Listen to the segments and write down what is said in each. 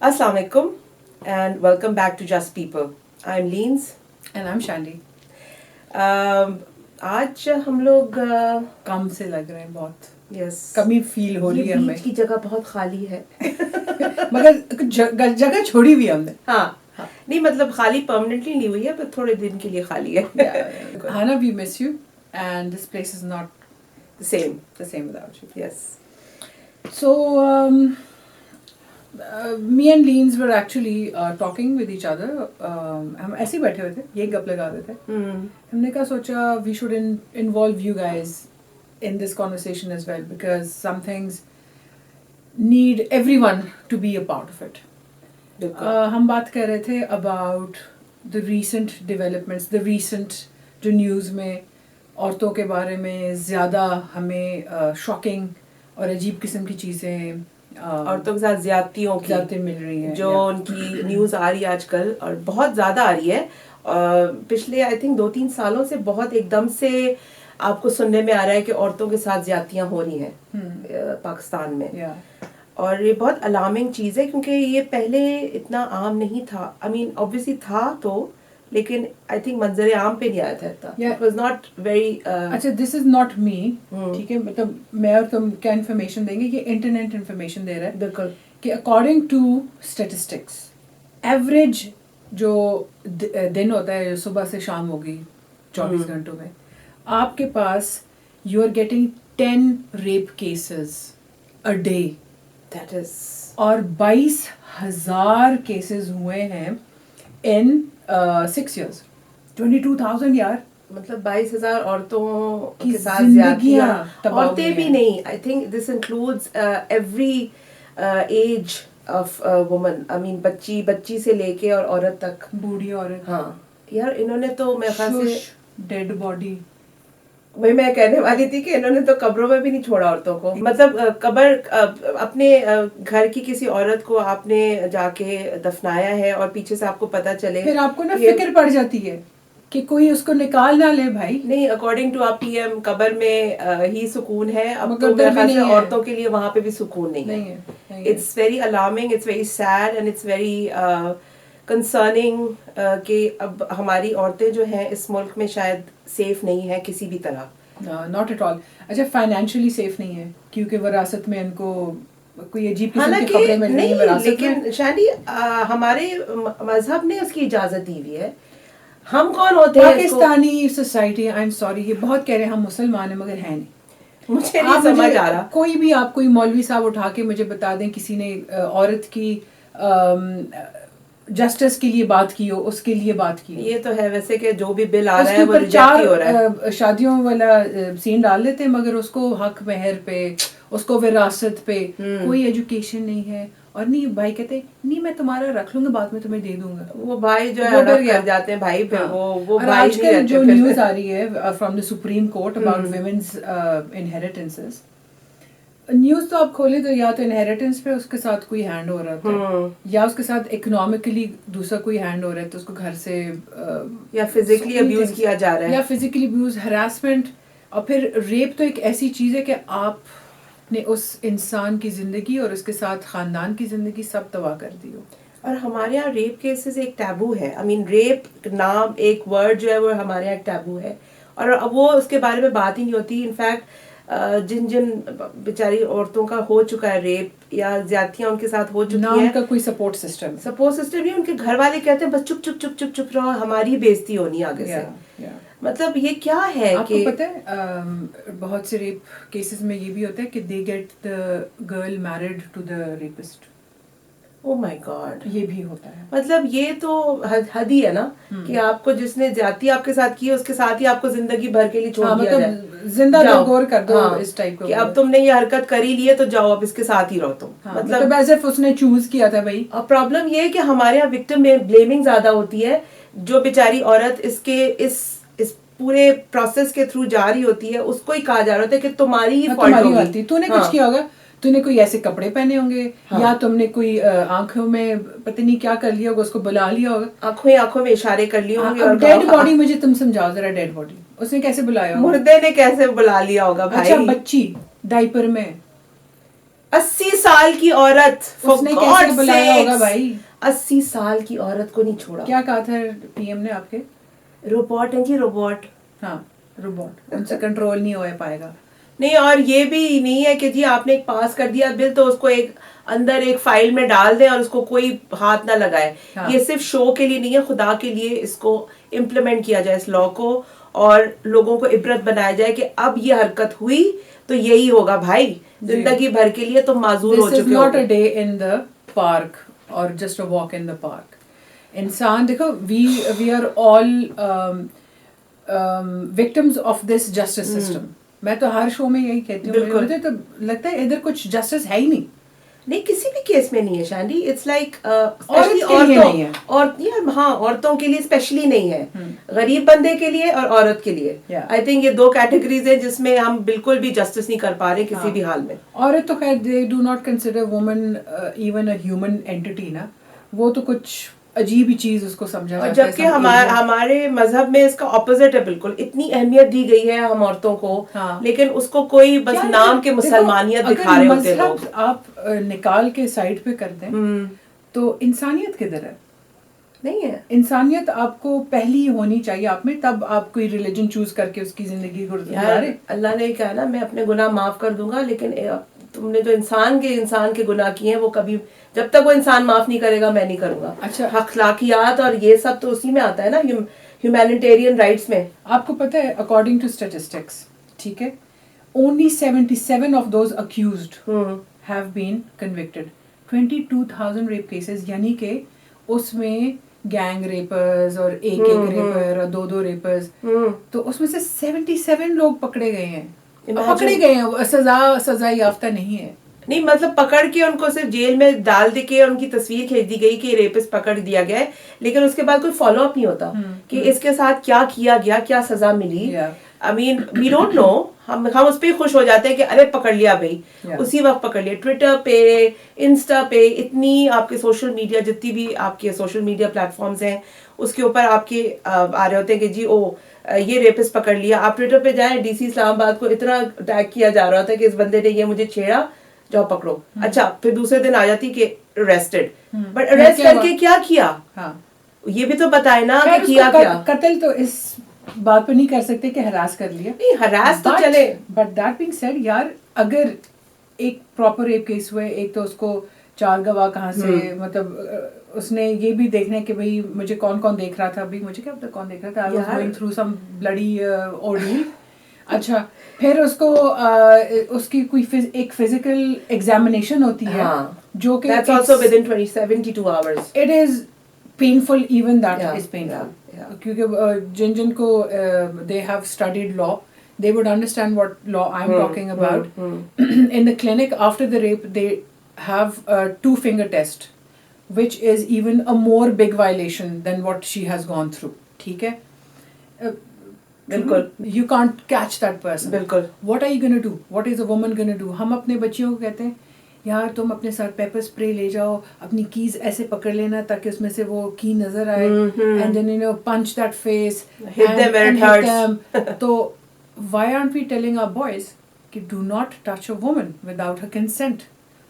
Assalamu alaikum and welcome back to Just People. I'm Leens. And I'm Shandy. आज हम लोग कम से लग रहे हैं बहुत. यस कमी फील हो रही है हमें. बीच की जगह बहुत खाली है. मगर जगह छोड़ी भी हमने. हाँ नहीं मतलब खाली परमानेंटली नहीं हुई है पर थोड़े दिन के लिए खाली है. Hana, we miss you and this place is not the same without you. Yes. So me and Leens were actually talking with each other. हम ऐसे ही बैठे हुए थे, यही गप लगा रहे थे. हमने कहा सोचा we should involve you guys in this conversation as well because some things need everyone to be a part of it. हम बात कर रहे थे about the recent developments, the recent जो न्यूज़ में औरतों के बारे में ज़्यादा हमें शॉकिंग और अजीब किस्म की चीज़ें औरतों के साथ ज्यादती मिल रही हैं जो उनकी न्यूज़ आ रही है आजकल और बहुत ज़्यादा आ रही है. पिछले आई थिंक 2-3 सालों से बहुत एकदम से आपको सुनने में आ रहा है कि औरतों के साथ ज्यादतियाँ हो रही हैं पाकिस्तान में. और ये बहुत अलार्मिंग चीज़ है क्योंकि ये पहले इतना आम नहीं था. आई मीन ऑब्वियसली था तो लेकिन आई थिंक मंजर आम पे नहीं आया था इतना. It was not very. अच्छा दिस इज नॉट मी, ठीक है, मतलब मैं और तुम क्या इन्फॉर्मेशन देंगे, ये इंटरनेट इन्फॉर्मेशन दे रहा है. बिल्कुल कि अकॉर्डिंग टू स्टेटिस्टिक्स एवरेज जो दिन होता है सुबह से शाम होगी 24 घंटों में, आपके पास you are getting 10 rape cases a day. That is और 22,000 केसेस हुए हैं इन 6 years. 22,000 यार, मतलब 22,000 औरतों की के साथ जिंदगियां तबाह औरतें हुई भी हैं. नहीं. I think this includes every age of woman. I mean बच्ची से लेके और औरत तक, बूढ़ी औरत. हाँ यार इन्होंने तो मेरे ख्याल से डेड बॉडी. वही मैं कहने वाली थी कि इन्होंने तो कब्रों में भी नहीं छोड़ा औरतों को. मतलब कब्र अपने घर की किसी औरत को आपने जाके दफनाया है और पीछे से आपको पता चले, फिर आपको ना फिक्र पड़ जाती है कि कोई उसको निकाल ना ले भाई. नहीं अकॉर्डिंग टू आप पीएम कब्र में ही सुकून है. अब तो मगर मेरे ख्याल से नहीं है. औरतों के लिए वहां पे भी सुकून नहीं है. It's very alarming, it's very sad and it's very concerning कि अब हमारी औरतें जो हैं इस मुल्क में शायद सेफ नहीं है किसी भी तरह. Not at all. अच्छा फाइनेंशियली सेफ नहीं है क्योंकि विरासत में इनको कोई अजीब किस्म की खबरें मिल रही हैं विरासत में. लेकिन शादी हमारे मजहब ने उसकी इजाजत दी हुई है. हम कौन होते हैं? Pakistani society, I am sorry, ये बहुत कह रहे हैं हम मुसलमान हैं मगर हैं नहीं. मुझे नहीं समझ आ रहा. कोई भी आप कोई मौलवी साहब उठा के मुझे बता दें किसी ने औरत की जस्टिस के लिए बात की हो, उसके लिए बात की. ये तो है वैसे कि जो भी बिल आ रहा है वो रिजेक्ट हो रहा है. शादियों वाला सीन डाल लेते हैं मगर उसको हक महर पे, उसको विरासत पे कोई एजुकेशन नहीं है. और नहीं भाई कहते नहीं मैं तुम्हारा रख लूंगा बाद में तुम्हें दे दूंगा. वो भाई जो है अलग कर जाते हैं भाई. फिर वो भाई आजकल जो न्यूज आ रही है from the Supreme Court about women's inheritances, news तो आप खोले तो या तो इनहेरिटेंस पे उसके साथ कोई हैंड हो रहा है या उसके साथ इकोनॉमिकली दूसरा कोई हैंड हो रहा है तो उसको घर से या फिजिकली अब्यूज किया जा रहा है या फिजिकली अब्यूज, हरासमेंट. और फिर रेप तो एक ऐसी चीज है कि आपने उस इंसान की जिंदगी और उसके साथ खानदान की जिंदगी सब तबाह कर दी हो. और हमारे यहाँ रेप केसेस एक टैबू है. आई मीन रेप नाम एक वर्ड जो है वो हमारे यहाँ एक टैबू है और अब वो उसके बारे में बात ही नहीं होती. इनफैक्ट जिन बेचारी औरतों का हो चुका है रेप या ज्यादतियां उनके साथ हो चुकी है, उनका कोई सपोर्ट सिस्टम नहीं. उनके घर वाले कहते हैं बस चुप रहो, हमारी बेइज्जती होनी आगे से. मतलब ये क्या है आपको पता है बहुत से रेप केसेस में ये भी होता है कि they get the girl married to the rapist. Oh my God, ये भी होता है. मतलब ये तो हद ही है ना कि आपको जिसने ज्यादती आपके साथ की है उसके साथ ही आपको जिंदगी भर के लिए छोड़ दिया जाए. जिंदा गौर कर दो इस टाइप का अब तुमने ये हरकत करी ली है तो जाओ अब इसके साथ ही रहो तुम. मतलब ऐसे उसने चूज किया था भाई. अब प्रॉब्लम ये है कि हमारे यहाँ विक्टिम में ब्लेमिंग ज्यादा होती है. जो बेचारी औरत इसके इस पूरे प्रोसेस के थ्रू जा रही होती है उसको ही कहा जा रहा होता है कि तुम्हारी ही फॉल्ट होगी. तूने कुछ किया होगा, तूने कोई ऐसे कपड़े पहने होंगे या तुमने कोई आंखों में पता नहीं क्या कर लिया होगा, उसको बुला लिया होगा, आंखों में इशारे कर लिए होंगे. और डेड बॉडी मुझे तुम समझाओ जरा, डेड बॉडी उसने कैसे बुलाया होगा? मुर्दे ने कैसे बुला लिया होगा भाई? अच्छा बच्ची डायपर में 80 سال کی عورت, उसने कैसे बुलाया होगा भाई, 80 साल की औरत को नहीं छोड़ा. क्या कहा था पीएम ने आपके? रोबोट है जी, रोबोट. हाँ रोबोट, उनसे कंट्रोल नहीं हो पाएगा. नहीं, और ये भी नहीं है कि जी आपने एक पास कर दिया बिल तो उसको एक अंदर एक फाइल में डाल दें और उसको कोई हाथ ना लगाए. हाँ. ये सिर्फ शो के लिए नहीं है, खुदा के लिए इसको इम्प्लीमेंट किया जाए इस लॉ को, और लोगों को इबरत बनाया जाए कि अब ये हरकत हुई तो यही होगा भाई, जिंदगी भर के लिए तुम माजूर हो चुके हो. This is not a day in the park or just a walk in the park. इंसान देखो, we are all victims of this justice system. मैं तो हर शो में यही कहती हूँ, मुझे तो लगता है इधर कुछ जस्टिस है ही नहीं. नहीं, किसी भी केस में नहीं है शांडी. इट्स लाइक औरतों के लिए स्पेशली नहीं है, गरीब बंदे के लिए और औरत के लिए. आई थिंक ये दो कैटेगरीज हैं जिसमें हम बिल्कुल भी जस्टिस नहीं कर पा रहे किसी भी हाल में. औरत तो खैर they do not consider woman even a human entity ना, वो तो कुछ अजीब ही चीज उसको समझा जाता है. जबकि हमारे मजहब में इसका ऑपोजिट है बिल्कुल. इतनी अहमियत दी गई है हम औरतों को, लेकिन उसको कोई बस नाम के मुसलमानियत दिखा रहे होते लोग. आप निकाल के साइड पे कर दें तो इंसानियत किधर है? नहीं है. इंसानियत आपको पहली होनी चाहिए आप में, तब आप कोई रिलीजन चूज करके उसकी जिंदगी गुजारे. अल्लाह ने कहा ना, मैं अपने गुनाह माफ कर दूंगा, लेकिन तुमने जो इंसान के गुनाह किए हैं वो कभी, जब तक वो इंसान माफ नहीं करेगा मैं नहीं करूंगा. अच्छा, अखलाकियात और ये सब तो उसी में आता है ना, ह्यूमैनिटेरियन राइट्स में. आपको पता है अकॉर्डिंग टू स्टैटिस्टिक्स, ठीक है, only 77 of those accused have been convicted. 22,000 rape cases, यानी कि उसमें गैंग रेपर्स और एक रेपर और दो रेपर्स, तो उसमें से 77 लोग पकड़े गए हैं. सजा याफ्ता नहीं है. नहीं, मतलब पकड़ के उनको सिर्फ जेल में डाल दे के उनकी तस्वीर खींच दी गई कि रेपिस्ट पकड़ दिया गया है, लेकिन उसके बाद कोई फॉलो अप नहीं होता कि इसके साथ क्या किया गया, क्या सजा मिली. I mean we don't know. हम उस पर खुश हो जाते हैं कि अरे पकड़ लिया भाई, उसी वक्त पकड़ लिया. ट्विटर पे, इंस्टा पे, इतनी आपके सोशल मीडिया, जितनी भी आपके सोशल मीडिया प्लेटफॉर्म्स हैं उसके ऊपर आपके आ रहे होते हैं कि जी ये रेपिस्ट पकड़ लिया. आप ट्विटर पे जाएं, डीसी इस्लामाबाद को इतना टैग किया जा रहा होता है कि इस बंदे ने ये मुझे छेड़ा, जाओ पकड़ो. अच्छा, फिर दूसरे दिन आ जाती कि अरेस्टेड. बट अरेस्ट करके क्या किया? ये भी तो बताए ना कि किया क्या. कत्ल तो इस बात पर नहीं कर सकते कि हरास कर लिया. नहीं, हरास तो चले, बट दैट बीइंग सेड, यार अगर एक प्रॉपर रेप केस हुए, एक तो उसको 4 गवाह कहाँ से, मतलब उसने ये भी देखना है कि भाई मुझे कौन कौन देख रहा था. अभी मुझे क्या पता कौन देख रहा था. I was going through some bloody ordeal. अच्छा, फिर उसको उसकी कोई एक फिजिकल एग्जामिनेशन होती है, जो कि that's also with in 72 hours. It is painful, even that is painful. क्योंकि जिन को they have studied law, they would understand what law I'm talking about. In the clinic after the rape, they have a 2-finger test, which is even a more big violation than what she has gone through. ठीक है? बिल्कुल. You can't catch that person. बिल्कुल. What are you going to do? What is a woman going to do? हम अपने बच्चियों को कहते हैं यार तुम अपने साथ पेपर स्प्रे ले जाओ, अपनी कीज ऐसे पकड़ लेना ताकि उसमें से वो की नजर आए, and then you know punch that face, hit them where it hurts. तो why aren't we telling our boys कि do not touch a woman without her consent?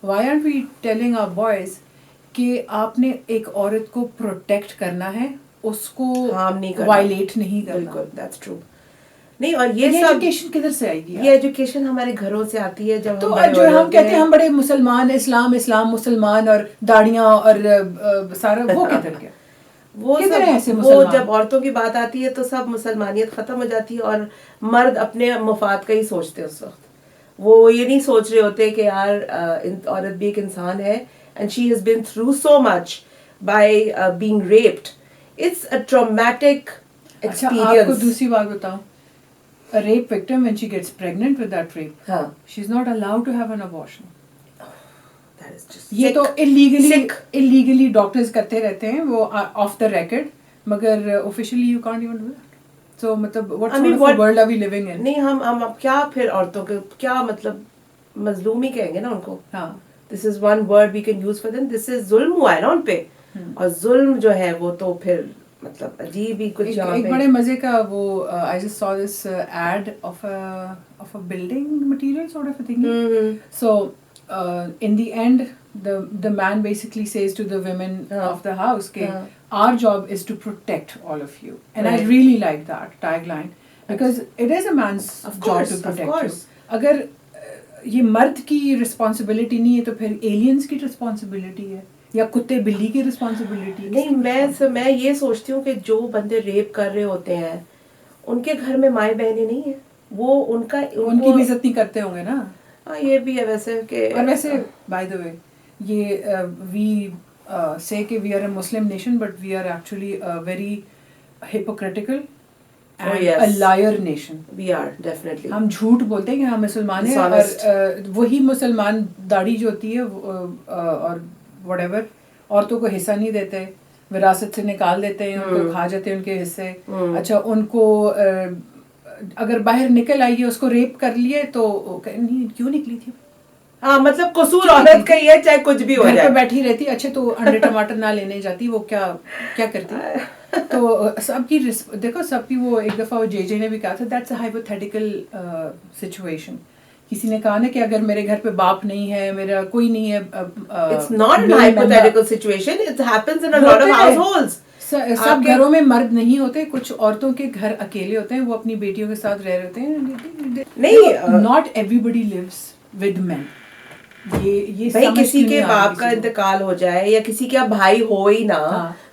Why aren't we telling our boys कि आपने एक औरत को protect करना है, उसको वायलेट नहीं करना. बिल्कुल, that's true. नहीं, और ये सब एजुकेशन किधर से आएगी? ये एजुकेशन हमारे घरों से आती है. जब तो जो हम कहते हैं हम बड़े मुसलमान, इस्लाम मुसलमान और दाढ़ियाँ और सारा, वो किधर गया? वो जब औरतों की बात आती है तो सब मुसलमानियत खत्म हो जाती है और मर्द अपने मफाद का ही सोचते हैं उस वक्त. वो ये नहीं सोच रहे होते कि यार औरत भी एक इंसान है, and she has been through so much by being raped. It's a traumatic experience. आपको दूसरी बात बताऊं, a rape victim when she gets pregnant with that rape, she's not allowed to have an abortion. ये तो illegally doctors करते रहते हैं वो ऑफ द रेकॉर्ड, मगर officially you can't even do that. So मतलब what sort of world are we living in? नहीं, हम अब क्या फिर औरतों के क्या मतलब मजलूम ही कहेंगे ना उनको. This is one word we can use for them. This is जुल्म हुआ है ना उन पे, और जुल्म जो है वो तो फिर मतलब अजीब ही कुछ. एक बड़े मजे का वो I just saw this ad of a building material sort of a thing. So in the end, the man basically says to the women of the house, "Okay, our job is to protect all of you." And I really like that tagline because it is a man's job to protect you. اگر یہ مرد کی responsibility نہیں ہے تو پھر aliens کی responsibility ہے یا کتے بلی کی رسپانسبلٹی؟ نہیں، میں یہ سوچتی ہوں کہ جو بندے ریپ کر رہے ہوتے ہیں ان کے گھر میں مائیں بہنیں نہیں ہیں، وہ ان کی بھی عزت نہیں کرتے ہوں گے نا. ہاں یہ بھی ہے ویسے کہ. اور ویسے بائی دا وے یہ وی say کہ we are a Muslim nation but we are actually a very hypocritical and a liar nation. We are definitely. ہم جھوٹ بولتے ہیں کہ ہم مسلمان ہیں اور وہی مسلمان داڑھی جو ہوتی ہے اور whatever عورتوں کو حصہ نہیں دیتے، وراثت سے نکال دیتے ہیں، ان کو کھا جاتے ہیں ان کے حصے. اچھا ان کو اگر باہر نکل آئی ہے اس کو ریپ کر لیے تو کیوں نکلی تھی؟ ہاں مطلب قصور عورت کا ہی ہے چاہے کچھ بھی ہو جائے. گھر پہ بیٹھی رہتی، اچھا تو انڈے ٹماٹر نہ لینے جاتی، وہ کیا کرتی؟ تو سب کی دیکھو سب کی وہ ایک دفعہ وہ جے نے بھی کہا تھا دیٹس اے ہائپوتھیٹیکل سچویشن. کسی نے کہا نا کہ اگر میرے گھر پہ باپ نہیں ہے، میرا کوئی نہیں ہے. It's not a hypothetical situation. It happens in a lot of households. سب گھروں میں مرد نہیں ہوتے، کچھ عورتوں کے گھر اکیلے ہوتے ہیں، وہ اپنی بیٹیوں کے ساتھ رہ رہے ہوتے ہیں. نہیں، not everybody leaves with men. بھائی کسی کے باپ کا انتقال ہو جائے یا کسی کا بھائی ہو ہی نہ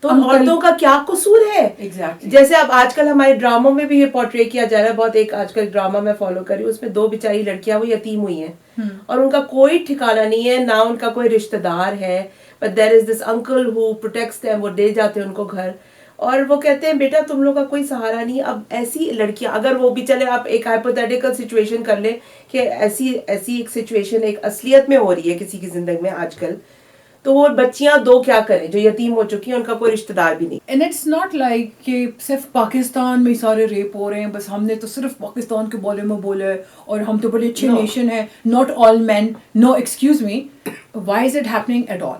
تو عورتوں کا کیا قصور ہے؟ جیسے اب آج کل ہمارے ڈراموں میں بھی یہ پورٹری کیا جا رہا ہے بہت. ایک آج کل ڈرامہ میں فالو کر رہی ہوں، اس میں 2 بیچاری لڑکیاں وہ یتیم ہوئی ہیں اور ان کا کوئی ٹھکانہ نہیں ہے، نہ ان کا کوئی رشتہ دار ہے. But there is this uncle who protects them, وہ دے جاتے ہیں ان کو گھر اور وہ کہتے ہیں بیٹا تم لوگ کا کوئی سہارا نہیں. اب ایسی لڑکیاں اگر وہ بھی چلے آپ ایک ہائپوتھیٹیکل سچویشن کر لیں کہ ایسی ایک سچویشن ایک اصلیت میں ہو رہی ہے کسی کی زندگی میں آج کل، تو وہ بچیاں 2 کیا کریں جو یتیم ہو چکی ہیں، ان کا کوئی رشتہ دار بھی نہیں. اینڈ اٹس ناٹ لائک کہ صرف پاکستان میں سارے ریپ ہو رہے ہیں، بس ہم نے تو صرف پاکستان کے بارے میں بولا ہے اور ہم تو بڑے اچھے نیشن ہیں. Not all men. No excuse me, why is it happening at all?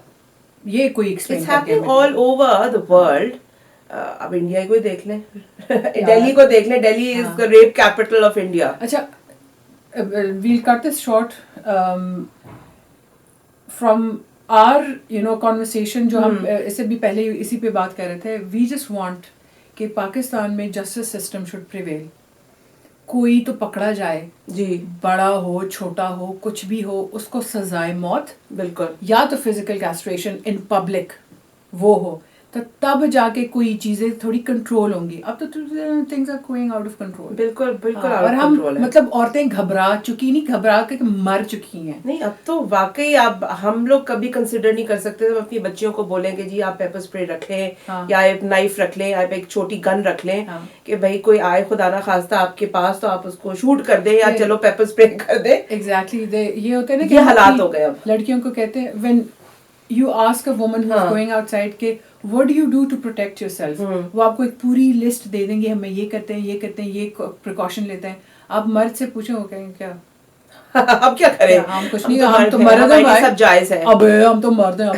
یہ کوئی explain its happening all over the world. اب انڈیا کو دیکھ لیں، دہلی کو دیکھ لیں، Delhi is the rape capital of India. اچھا well cut this short from our conversation جو ہم اس سے بھی پہلے اسی پہ بات کر رہے تھے. وی جسٹ وانٹ کہ پاکستان میں جسٹس سسٹم شوڈ پریویل. کوئی تو پکڑا جائے، جی بڑا ہو چھوٹا ہو کچھ بھی ہو، اس کو سزائے موت، بالکل، یا تو فزیکل کیسٹریشن ان پبلک وہ ہو، تو تب جا کے کوئی چیزیں تھوڑی کنٹرول ہوں گی. اب تو things are going out of control. بالکل بالکل. اور ہم مطلب عورتیں گھبرا چکی، نہیں گھبرا کے مر چکی ہیں. نہیں اب تو واقعی اب ہم لوگ کبھی کنسیڈر نہیں کر سکتے ہم اپنی بچیوں کو بولیں گے جی آپ پیپر اسپرے رکھ لیں یا ایک نائف رکھ لیں، آپ ایک چھوٹی گن رکھ لیں کہ بھائی کوئی آئے خدا نہ خواستہ آپ کے پاس تو آپ اس کو شوٹ کر دیں یا چلو پیپر اسپرے کر دیں. ایگزیکٹلی یہ ہوتا ہے نا کہ یہ حالات ہو گئے. اب لڑکیوں کو کہتے ہیں when you ask a woman who is going out side کہ what do you do to protect yourself، وہ آپ کو ایک پوری لسٹ دے دیں گے، ہمیں یہ کرتے ہیں یہ کرتے ہیں یہ پریکاشن لیتے ہیں. آپ مرد سے پوچھیں وہ کہیں کیا اب کیا کریں، ہم کچھ نہیں، ہم تو مرد ہیں، سب جائز ہے، اب ہم تو مرد ہیں.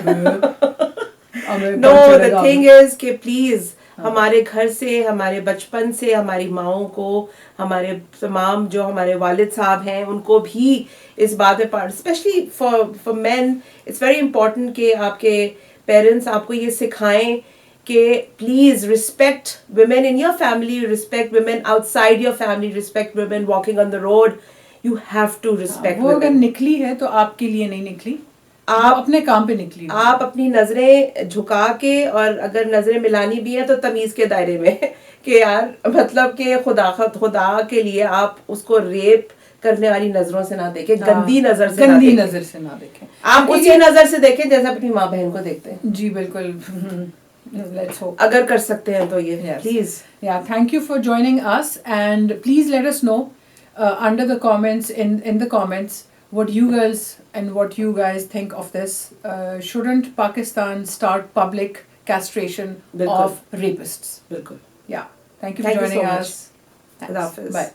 اب نو the thing is کہ پلیز ہمارے گھر سے، ہمارے بچپن سے ہماری ماؤں کو، ہمارے تمام جو ہمارے والد صاحب ہیں ان کو بھی اس بات میں specially for men it's very important کہ آپ کے پیرنٹس آپ کو یہ سکھائیں کہ please respect women in your family, respect women outside your family, respect women walking on the road. You have to respect. وہ اگر نکلی ہے تو آپ کے لیے نہیں نکلی، آپ اپنے کام پہ نکلی. آپ اپنی نظریں جھکا کے اور اگر نظریں ملانی بھی ہیں تو تمیز کے دائرے میں کہ یار مطلب کہ خدا کے لیے آپ اس کو ریپ کرنے والی نظروں سے نہ دیکھیں، گندی نظر سے نہ دیکھیں. آپ اسی نظر سے دیکھیں جیسے اپنی ماں بہن کو دیکھتے ہیں. جی بالکل. اگر کر سکتے ہیں تو یہ please. Thank you for joining us and please let us know under the comments in the comments what you girls and what you guys think of this. Shouldn't Pakistan start public castration of rapists? بالکل. Yeah. Thank you for joining us. Allah Hafiz. Bye.